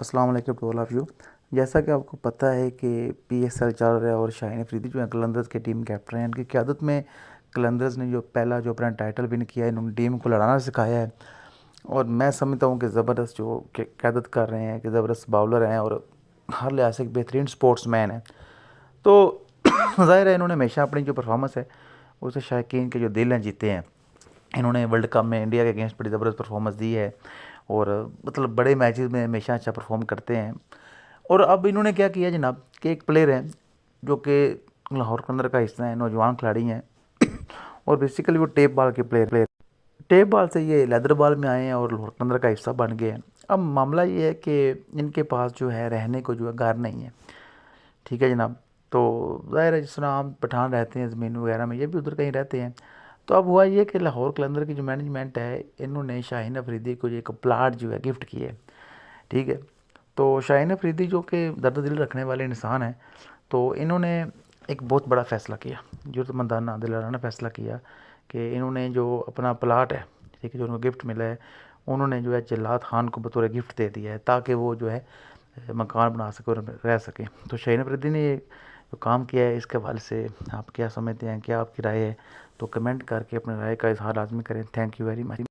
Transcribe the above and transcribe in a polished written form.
السلام علیکم to all of you. جیسا کہ آپ کو پتہ ہے کہ پی ایس ایل چل رہا ہے اور شاہین افریدی جو ہیں قلندرز کے ٹیم کیپٹن ہیں. ان کی قیادت میں قلندرز نے جو پہلا اپنا ٹائٹل ون کیا ہے, انہوں نے ٹیم کو لڑانا سکھایا ہے اور میں سمجھتا ہوں کہ زبردست جو قیادت کر رہے ہیں, کہ زبردست باؤلر ہیں اور ہر لحاظ سے ایک بہترین سپورٹس مین ہیں. تو ظاہر ہے انہوں نے ہمیشہ اپنی جو پرفارمنس ہے اسے شائقین کے جو دل ہیں جیتے ہیں. انہوں نے ورلڈ کپ میں انڈیا کے اگینسٹ بڑی زبردست پرفارمنس دی ہے اور مطلب بڑے میچز میں ہمیشہ اچھا پرفارم کرتے ہیں. اور اب انہوں نے کیا کیا جناب کہ ایک پلیئر ہیں جو کہ لاہور قلندر کا حصہ ہیں, نوجوان کھلاڑی ہیں اور بیسیکلی وہ ٹیپ بال کے پلیئر ٹیپ بال سے یہ لیدر بال میں آئے ہیں اور لاہور قلندر کا حصہ بن گئے ہیں. اب معاملہ یہ ہے کہ ان کے پاس جو ہے رہنے کو جو ہے گھر نہیں ہے, ٹھیک ہے جناب. تو ظاہر ہے جس طرح ہم پٹھان رہتے ہیں زمین وغیرہ میں, یہ بھی ادھر کہیں رہتے ہیں. تو اب ہوا یہ کہ لاہور قلندر کی جو مینجمنٹ ہے انہوں نے شاہین افریدی کو ایک پلاٹ جو ہے گفٹ کیا ہے, ٹھیک ہے. تو شاہین افریدی جو کہ درد دل رکھنے والے انسان ہیں, تو انہوں نے ایک بہت بڑا فیصلہ کیا, ضرورتمندانہ دلانہ فیصلہ کیا کہ انہوں نے جو اپنا پلاٹ ہے, ٹھیک ہے, جو انہوں کو گفٹ ملا ہے, انہوں نے جو ہے جلات خان کو بطور گفٹ دے دیا ہے تاکہ وہ جو ہے مکان بنا سکے اور رہ سکیں. تو شاہین افریدی نے یہ جو کام کیا ہے اس کے حوالے سے آپ کیا سمجھتے ہیں, کیا آپ کی رائے ہے؟ تو کمنٹ کر کے اپنے رائے کا اظہار لازمی کریں. Thank you very much.